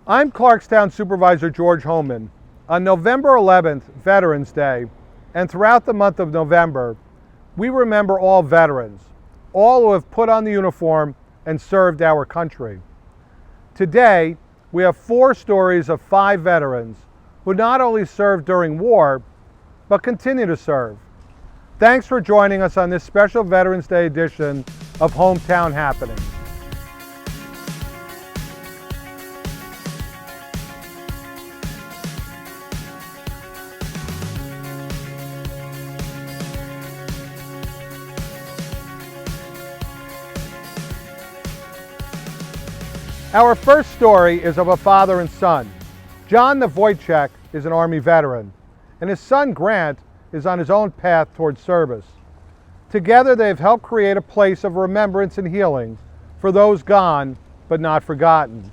I'm Clarkstown Supervisor George Hoehm. On November 11th, Veterans Day, and throughout the month of November, we remember all veterans, all who have put on the uniform and served our country. Today, we have 4 stories of 5 veterans who not only served during war, but continue to serve. Thanks for joining us on this special Veterans Day edition of Hometown Happenings. Our first story is of a father and son. John the Wojciech is an Army veteran, and his son Grant is on his own path towards service. Together they have helped create a place of remembrance and healing for those gone but not forgotten.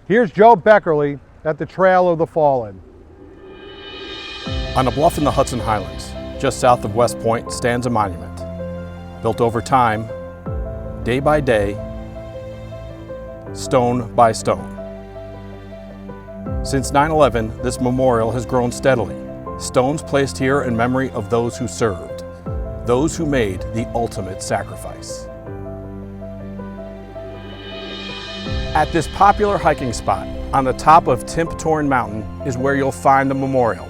Here's Joe Beckerly at the Trail of the Fallen. On a bluff in the Hudson Highlands, just south of West Point, stands a monument. Built over time, day by day, stone by stone. Since 9/11, this memorial has grown steadily. Stones placed here in memory of those who served, those who made the ultimate sacrifice. At this popular hiking spot on the top of Timptorn Mountain is where you'll find the memorial.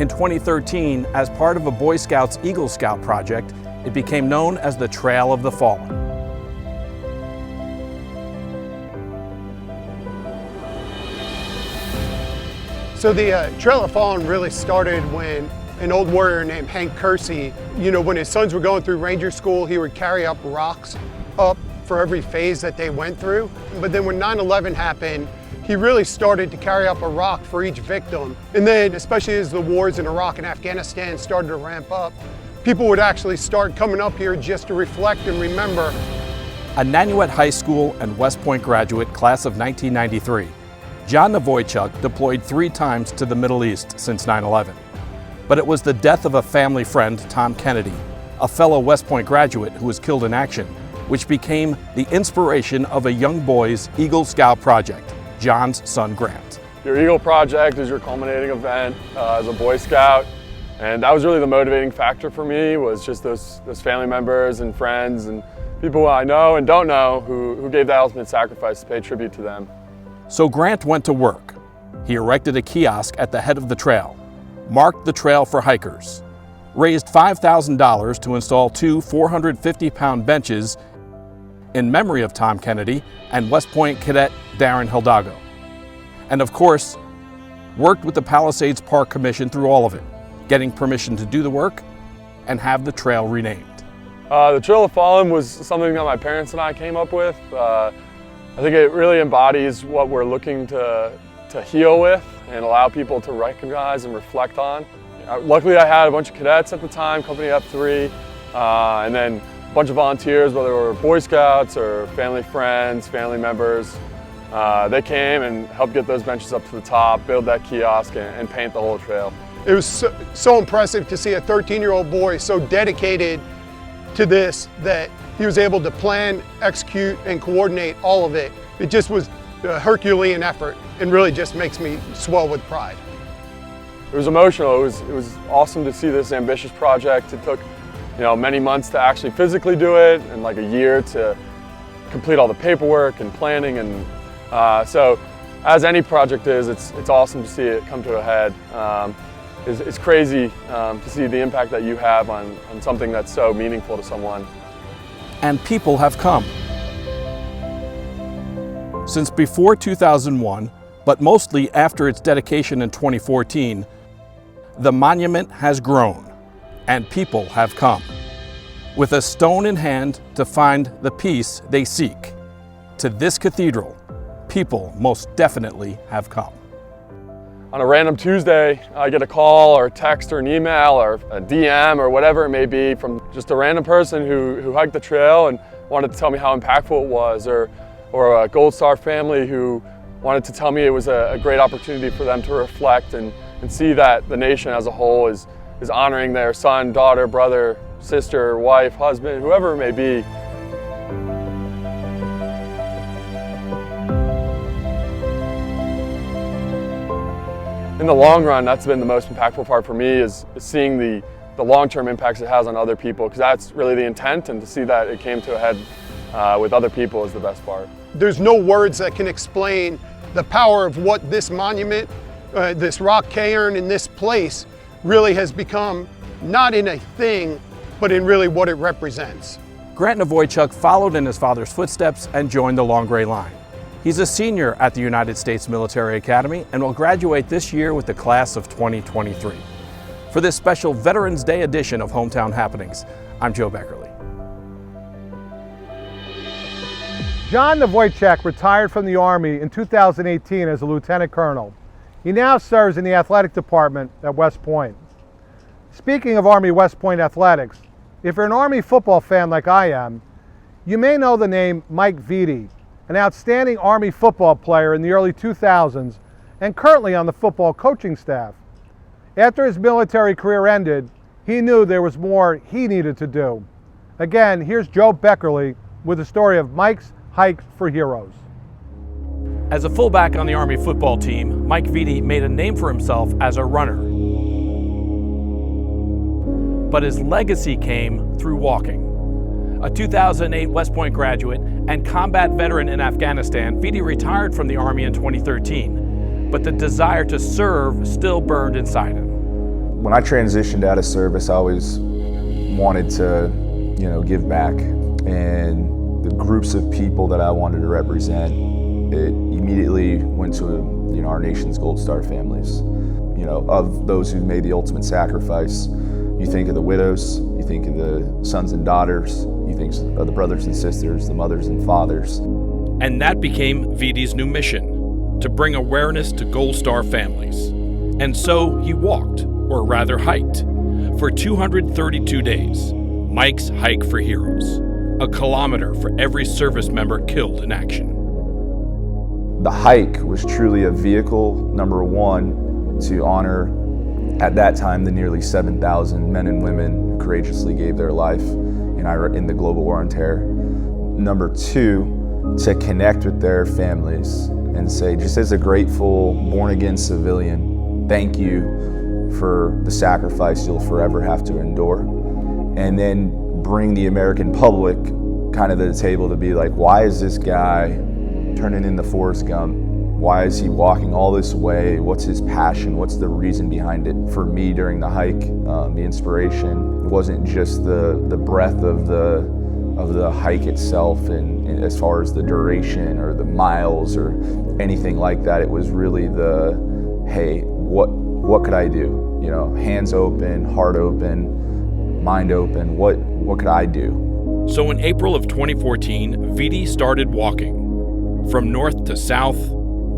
In 2013, as part of a Boy Scouts Eagle Scout project, it became known as the Trail of the Fallen. So the Trail of Fallen really started when an old warrior named Hank Kersey, when his sons were going through Ranger School, he would carry up rocks up for every phase that they went through. But then when 9/11 happened, he really started to carry up a rock for each victim. And then, especially as the wars in Iraq and Afghanistan started to ramp up, people would actually start coming up here just to reflect and remember. A Nanuet High School and West Point graduate, class of 1993. John the Wojciech deployed 3 times to the Middle East since 9/11. But it was the death of a family friend, Tom Kennedy, a fellow West Point graduate who was killed in action, which became the inspiration of a young boy's Eagle Scout project, John's son Grant. Your Eagle project is your culminating event as a Boy Scout, and that was really the motivating factor for me, was just those family members and friends and people I know and don't know who gave the ultimate sacrifice to pay tribute to them. So Grant went to work. He erected a kiosk at the head of the trail, marked the trail for hikers, raised $5,000 to install 2 450-pound benches in memory of Tom Kennedy and West Point cadet Darren Hildago. And of course, worked with the Palisades Park Commission through all of it, getting permission to do the work and have the trail renamed. The Trail of Fallen was something that my parents and I came up with. I think it really embodies what we're looking to heal with and allow people to recognize and reflect on. Luckily, I had a bunch of cadets at the time, Company F3, and then a bunch of volunteers, whether they were Boy Scouts or family friends, family members. They came and helped get those benches up to the top, build that kiosk, and paint the whole trail. It was so impressive to see a 13-year-old boy so dedicated to this that he was able to plan, execute, and coordinate all of it. It just was a Herculean effort and really just makes me swell with pride. It was emotional. It was awesome to see this ambitious project. It took many months to actually physically do it and like a year to complete all the paperwork and planning. And so as any project is, it's awesome to see it come to a head. It's crazy to see the impact that you have on something that's so meaningful to someone. And people have come. Since before 2001, but mostly after its dedication in 2014, the monument has grown and people have come, with a stone in hand to find the peace they seek. To this cathedral, people most definitely have come. On a random Tuesday, I get a call or a text or an email or a DM or whatever it may be from just a random person who hiked the trail and wanted to tell me how impactful it was, or a Gold Star family who wanted to tell me it was a great opportunity for them to reflect and see that the nation as a whole is honoring their son, daughter, brother, sister, wife, husband, whoever it may be. in the long run, that's been the most impactful part for me is seeing the long-term impacts it has on other people, because that's really the intent, and to see that it came to a head with other people is the best part. There's no words that can explain the power of what this monument, this rock cairn in this place really has become, not in a thing, but in really what it represents. Grant Novoychuk followed in his father's footsteps and joined the Long Gray Line. He's a senior at the United States Military Academy and will graduate this year with the class of 2023. For this special Veterans Day edition of Hometown Happenings, I'm Joe Beckerly. John Novoychuk retired from the Army in 2018 as a lieutenant colonel. He now serves in the athletic department at West Point. Speaking of Army West Point athletics, if you're an Army football fan like I am, you may know the name Mike Vitti, an outstanding Army football player in the early 2000s and currently on the football coaching staff. After his military career ended, he knew there was more he needed to do. Again, here's Joe Beckerly with the story of Mike's Hike for Heroes. As a fullback on the Army football team, Mike Vitti made a name for himself as a runner. But his legacy came through walking. A 2008 West Point graduate and combat veteran in Afghanistan, Vitti retired from the Army in 2013, but the desire to serve still burned inside him. When I transitioned out of service, I always wanted to, give back. And the groups of people that I wanted to represent, it immediately went to, our nation's Gold Star families. Of those who've made the ultimate sacrifice, you think of the widows, you think of the sons and daughters, you think of the brothers and sisters, the mothers and fathers. And that became Vitti's new mission, to bring awareness to Gold Star families. And so he walked, or rather hiked, for 232 days, Mike's Hike for Heroes, a kilometer for every service member killed in action. The hike was truly a vehicle, number one, to honor, at that time, the nearly 7,000 men and women who courageously gave their life in the global war on terror. Number two, to connect with their families and say, just as a grateful, born-again civilian, thank you for the sacrifice you'll forever have to endure. And then bring the American public kind of to the table to be like, why is this guy turning into Forrest Gump? Why is he walking all this way? What's his passion? What's the reason behind it? For me, during the hike, the inspiration wasn't just the breadth of the hike itself, and as far as the duration or the miles or anything like that. It was really hey, what could I do? Hands open, heart open, mind open. What could I do? So in April of 2014, Vitti started walking from north to south,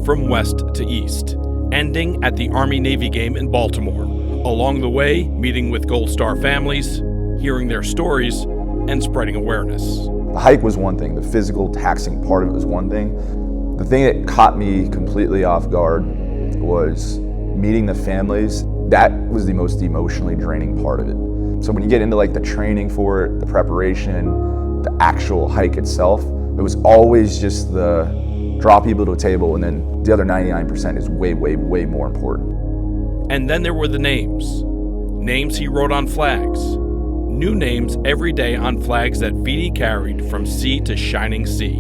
from west to east, ending at the Army-Navy game in Baltimore. Along the way, meeting with Gold Star families, hearing their stories, and spreading awareness. The hike was one thing, the physical taxing part of it was one thing. The thing that caught me completely off guard was meeting the families. That was the most emotionally draining part of it. So when you get into the training for it, the preparation, the actual hike itself, it was always just the draw people to a table, and then the other 99% is way, way, way more important. And then there were the names. Names he wrote on flags. New names every day on flags that Vitti carried from sea to shining sea.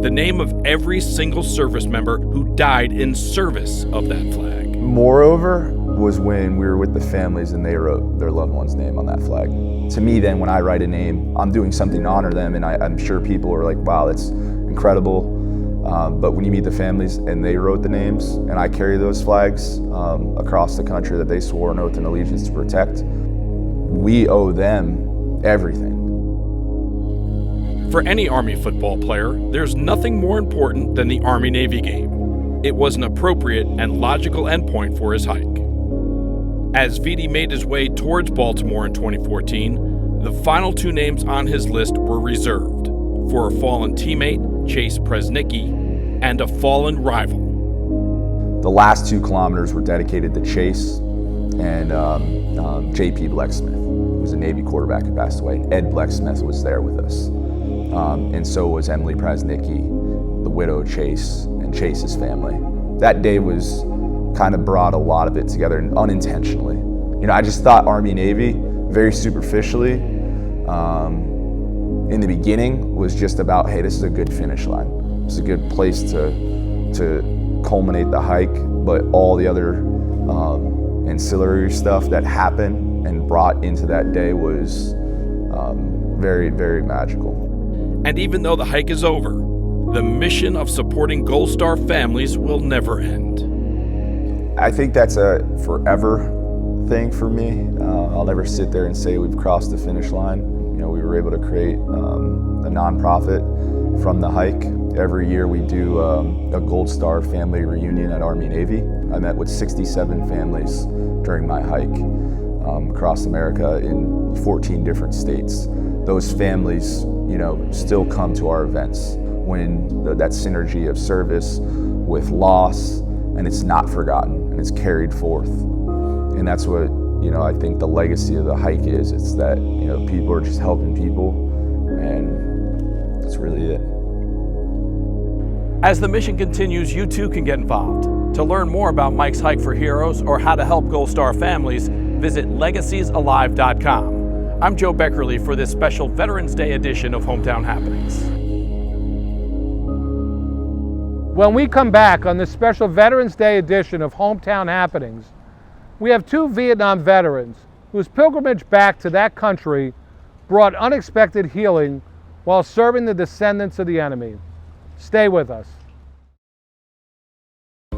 The name of every single service member who died in service of that flag. Moreover, was when we were with the families and they wrote their loved one's name on that flag. To me then, when I write a name, I'm doing something to honor them, and I'm sure people are like, wow, that's incredible. But when you meet the families and they wrote the names, and I carry those flags across the country that they swore an oath and allegiance to protect, we owe them everything. For any Army football player, there's nothing more important than the Army-Navy game. It was an appropriate and logical endpoint for his hike. As Vitti made his way towards Baltimore in 2014, the final two names on his list were reserved for a fallen teammate, Chase Presnicki, and a fallen rival. The last 2 kilometers were dedicated to Chase and J.P. Blecksmith, who was a Navy quarterback who passed away. Ed Blecksmith was there with us. And so was Emily Presnicki, the widow of Chase, and Chase's family. That day was kind of brought a lot of it together unintentionally. You know, I just thought Army Navy, very superficially, in the beginning was just about, hey, this is a good finish line. It's a good place to culminate the hike, but all the other ancillary stuff that happened and brought into that day was very, very magical. And even though the hike is over, the mission of supporting Gold Star families will never end. I think that's a forever thing for me. I'll never sit there and say we've crossed the finish line. You know, we were able to create a nonprofit from the hike. Every year we do a Gold Star family reunion at Army Navy. I met with 67 families during my hike across America in 14 different states. Those families, you know, still come to our events when that synergy of service with loss, and it's not forgotten and it's carried forth. And that's what, you know, I think the legacy of the hike is. It's that, you know, people are just helping people, and that's really it. As the mission continues, you too can get involved. To learn more about Mike's Hike for Heroes or how to help Gold Star families, visit legaciesallive.com. I'm Joe Beckerly for this special Veterans Day edition of Hometown Happenings. When we come back on this special Veterans Day edition of Hometown Happenings, we have two Vietnam veterans whose pilgrimage back to that country brought unexpected healing while serving the descendants of the enemy. Stay with us.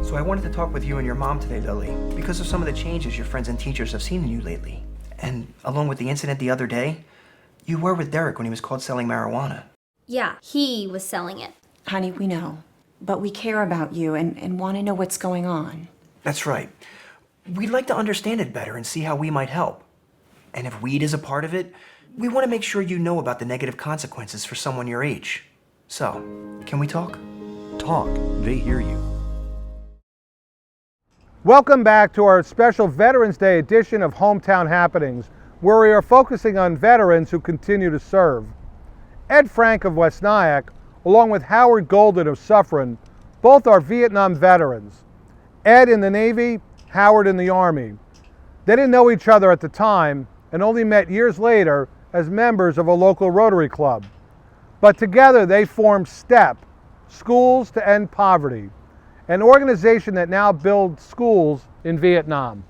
So I wanted to talk with you and your mom today, Lily, because of some of the changes your friends and teachers have seen in you lately. And along with the incident the other day, you were with Derek when he was caught selling marijuana. Yeah, he was selling it. Honey, we know. But we care about you and want to know what's going on. That's right. We'd like to understand it better and see how we might help. And if weed is a part of it, we want to make sure you know about the negative consequences for someone your age. So, can we talk? Talk. They hear you. Welcome back to our special Veterans Day edition of Hometown Happenings, where we are focusing on veterans who continue to serve. Ed Frank of West Nyack, along with Howard Golden of Suffern, both are Vietnam veterans. Ed in the Navy, Howard in the Army. They didn't know each other at the time and only met years later as members of a local Rotary Club. But together they formed STEP, Schools to End Poverty, an organization that now builds schools in Vietnam.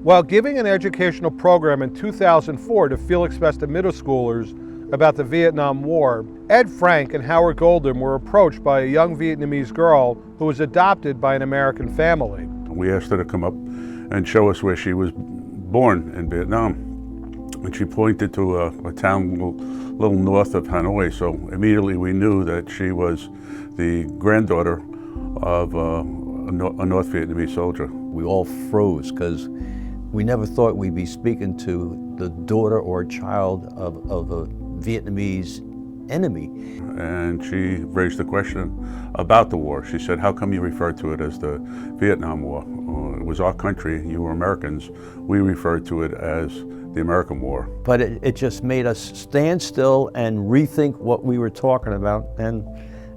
While giving an educational program in 2004 to Felix Vesta middle schoolers about the Vietnam War, Ed Frank and Howard Golden were approached by a young Vietnamese girl who was adopted by an American family. We asked her to come up and show us where she was born in Vietnam. And she pointed to a town a little north of Hanoi, so immediately we knew that she was the granddaughter of a North Vietnamese soldier. We all froze because we never thought we'd be speaking to the daughter or child of a Vietnamese enemy. And she raised the question about the war. She said, how come you refer to it as the Vietnam War? It was our country, you were Americans. We referred to it as the American War. But it just made us stand still and rethink what we were talking about. And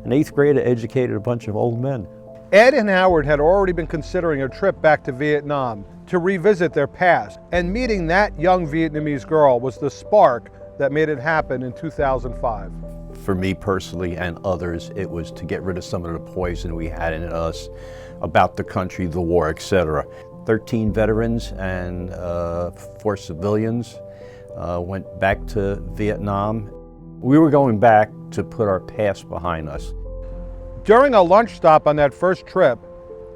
an eighth grader educated a bunch of old men. Ed and Howard had already been considering a trip back to Vietnam to revisit their past, and meeting that young Vietnamese girl was the spark that made it happen in 2005. For me personally and others, it was to get rid of some of the poison we had in us about the country, the war, etc. 13 veterans and 4 civilians went back to Vietnam. We were going back to put our past behind us. During a lunch stop on that first trip,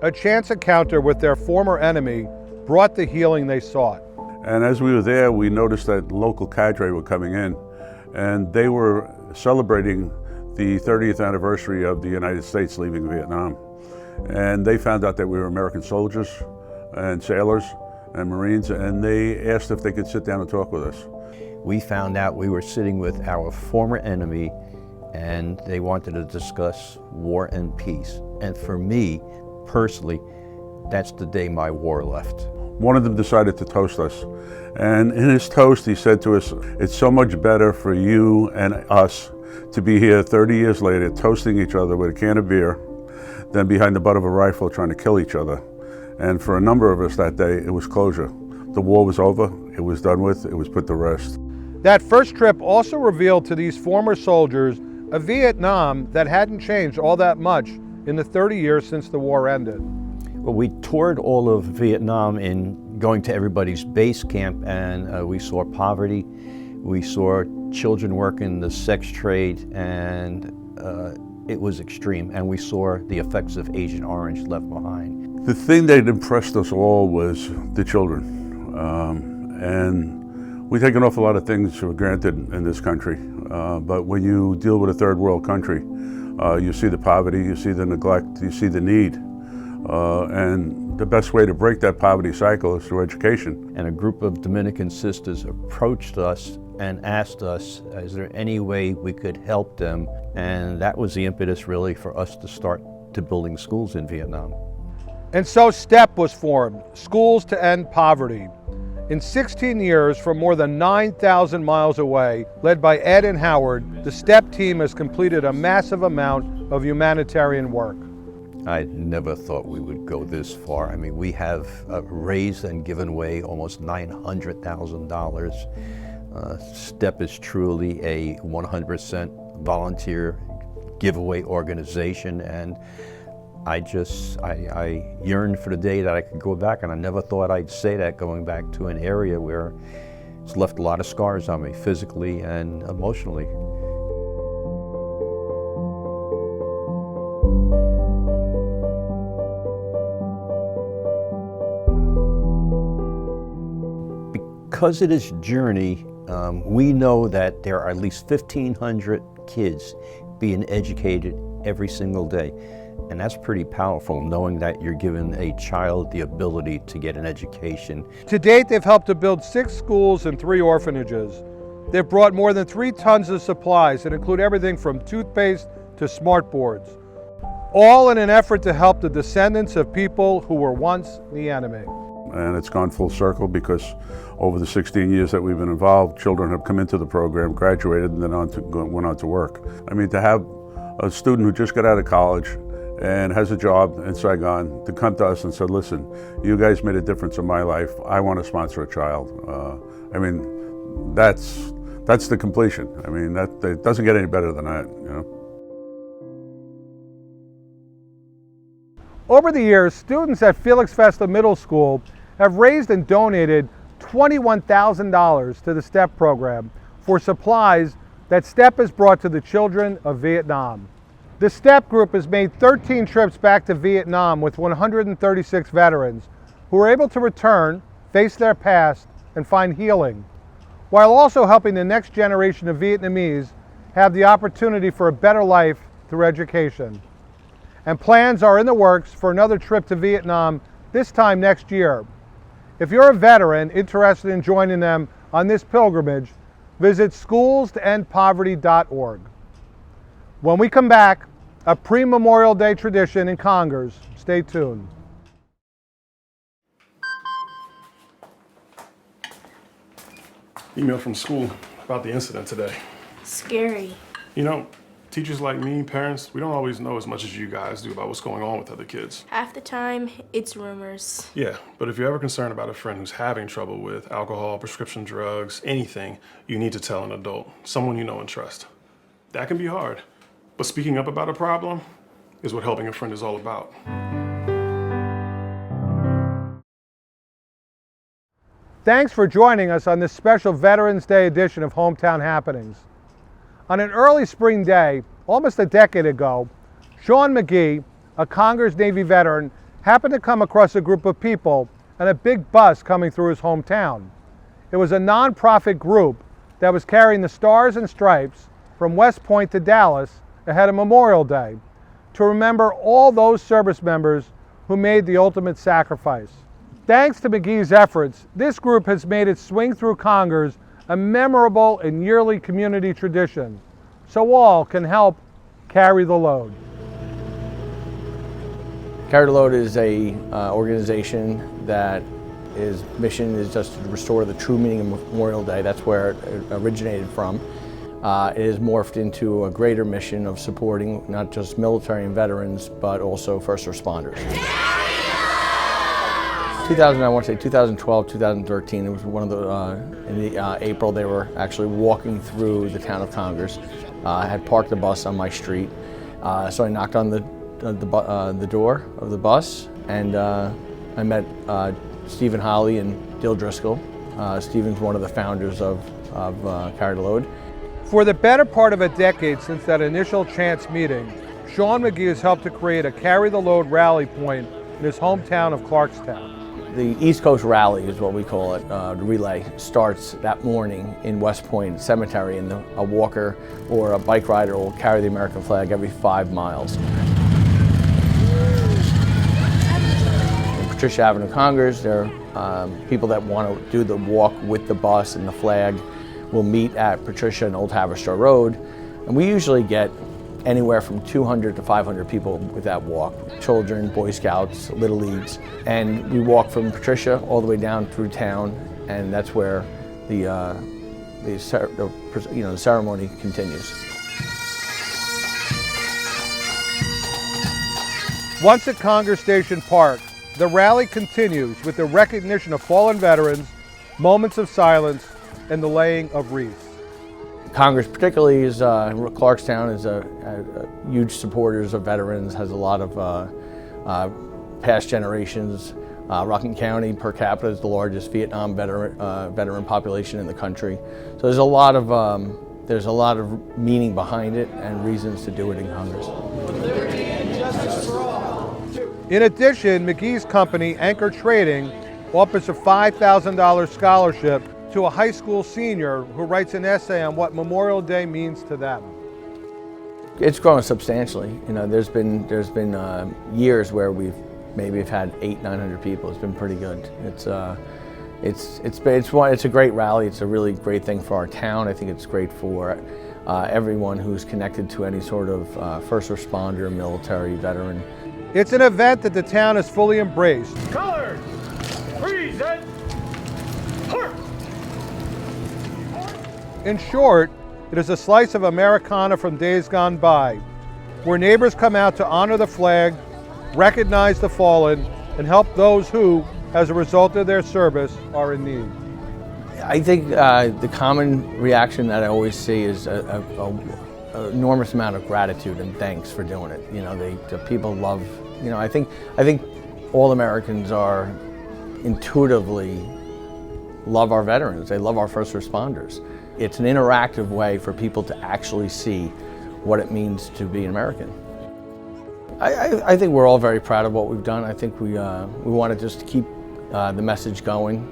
a chance encounter with their former enemy brought the healing they sought. And as we were there, we noticed that local cadre were coming in, and they were celebrating the 30th anniversary of the United States leaving Vietnam. And they found out that we were American soldiers and sailors and Marines, and they asked if they could sit down and talk with us. We found out we were sitting with our former enemy, and they wanted to discuss war and peace. And for me, personally, that's the day my war left. One of them decided to toast us. And in his toast, he said to us, it's so much better for you and us to be here 30 years later, toasting each other with a can of beer, than behind the butt of a rifle trying to kill each other. And for a number of us that day, it was closure. The war was over, it was done with, it was put to rest. That first trip also revealed to these former soldiers a Vietnam that hadn't changed all that much in the 30 years since the war ended. Well, we toured all of Vietnam in going to everybody's base camp, and we saw poverty, we saw children working the sex trade, and it was extreme, and we saw the effects of Agent Orange left behind. The thing that impressed us all was the children. And we take an awful lot of things for granted in this country, but when you deal with a third world country, you see the poverty, you see the neglect, you see the need. And the best way to break that poverty cycle is through education. And a group of Dominican sisters approached us and asked us, is there any way we could help them? And that was the impetus really for us to start to building schools in Vietnam. And so STEP was formed, Schools to End Poverty. In 16 years, from more than 9,000 miles away, led by Ed and Howard, the STEP team has completed a massive amount of humanitarian work. I never thought we would go this far. I mean, we have raised and given away almost $900,000. STEP is truly a 100% volunteer giveaway organization, and I yearned for the day that I could go back, and I never thought I'd say that, going back to an area where it's left a lot of scars on me, physically and emotionally. Because of this journey, we know that there are at least 1,500 kids being educated every single day. And that's pretty powerful, knowing that you're giving a child the ability to get an education. To date, they've helped to build 6 schools and 3 orphanages. They've brought more than 3 tons of supplies that include everything from toothpaste to smart boards, all in an effort to help the descendants of people who were once the enemy. And it's gone full circle because over the 16 years that we've been involved, children have come into the program, graduated, and then went on to work. I mean, to have a student who just got out of college and has a job in Saigon to come to us and said, listen, you guys made a difference in my life. I want to sponsor a child. I mean, that's the completion. I mean, it doesn't get any better than that, you know. Over the years, students at Felix Festa Middle School have raised and donated $21,000 to the STEP program for supplies that STEP has brought to the children of Vietnam. The STEP group has made 13 trips back to Vietnam with 136 veterans who were able to return, face their past, and find healing, while also helping the next generation of Vietnamese have the opportunity for a better life through education. And plans are in the works for another trip to Vietnam this time next year. If you're a veteran interested in joining them on this pilgrimage, visit schoolstoendpoverty.org. When we come back, a pre-Memorial Day tradition in Congers. Stay tuned. Email from school about the incident today. Scary. You know, teachers like me, parents, we don't always know as much as you guys do about what's going on with other kids. Half the time, it's rumors. Yeah, but if you're ever concerned about a friend who's having trouble with alcohol, prescription drugs, anything, you need to tell an adult, someone you know and trust. That can be hard, but speaking up about a problem is what helping a friend is all about. Thanks for joining us on this special Veterans Day edition of Hometown Happenings. On an early spring day, almost a decade ago, Sean McGee, a Congers Navy veteran, happened to come across a group of people and a big bus coming through his hometown. It was a nonprofit group that was carrying the Stars and Stripes from West Point to Dallas ahead of Memorial Day to remember all those service members who made the ultimate sacrifice. Thanks to McGee's efforts, this group has made its swing through Congers a memorable and yearly community tradition, so all can help carry the load. Carry the Load is a organization that its mission is just to restore the true meaning of Memorial Day. That's where it originated from. it has morphed into a greater mission of supporting not just military and veterans, but also first responders. 2012, 2013, it was one of the, in April, they were actually walking through the town of Congers. I had parked the bus on my street, so I knocked on the door of the bus, and I met Stephen Holly and Dill Driscoll. Stephen's one of the founders of Carry the Load. For the better part of a decade since that initial chance meeting, Sean McGee has helped to create a Carry the Load rally point in his hometown of Clarkstown. The East Coast Rally is what we call it. The relay starts that morning in West Point Cemetery, and a walker or a bike rider will carry the American flag every 5 miles. In Patricia Avenue, Congers, there are people that want to do the walk with the bus and the flag will meet at Patricia and Old Haverstraw Road, and we usually get anywhere from 200 to 500 people with that walk. Children, Boy Scouts, Little Leagues. And we walk from Patricia all the way down through town, and that's where the ceremony continues. Once at Congers Station Park, the rally continues with the recognition of fallen veterans, moments of silence, and the laying of wreaths. Congers particularly is, Clarkstown is a huge supporters of veterans, has a lot of past generations. Rockland County per capita is the largest Vietnam veteran population in the country. So there's a lot of meaning behind it and reasons to do it in Congers. In addition, McGee's company, Anchor Trading, offers a $5,000 scholarship to a high school senior who writes an essay on what Memorial Day means to them. It's grown substantially. You know, there's been years where we've had 800-900 people. It's been pretty good. It's a great rally. It's a really great thing for our town. I think it's great for everyone who's connected to any sort of first responder, military, veteran. It's an event that the town has fully embraced. Colors, present, park. In short, it is a slice of Americana from days gone by, where neighbors come out to honor the flag, recognize the fallen, and help those who, as a result of their service, are in need. I think the common reaction that I always see is an enormous amount of gratitude and thanks for doing it. You know, the people love. You know, I think all Americans are intuitively love our veterans. They love our first responders. It's an interactive way for people to actually see what it means to be an American. I think we're all very proud of what we've done. I think we want to just keep the message going.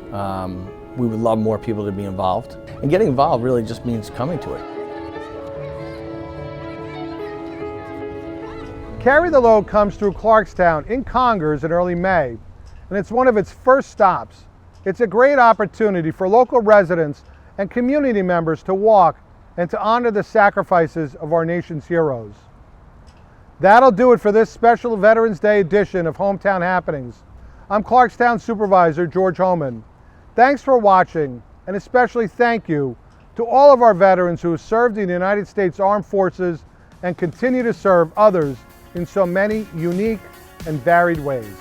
We would love more people to be involved. And getting involved really just means coming to it. Carry the Load comes through Clarkstown in Congers in early May, and it's one of its first stops. It's a great opportunity for local residents and community members to walk and to honor the sacrifices of our nation's heroes. That'll do it for this special Veterans Day edition of Hometown Happenings. I'm Clarkstown Supervisor George Hoehm. Thanks for watching, and especially thank you to all of our veterans who have served in the United States Armed Forces and continue to serve others in so many unique and varied ways.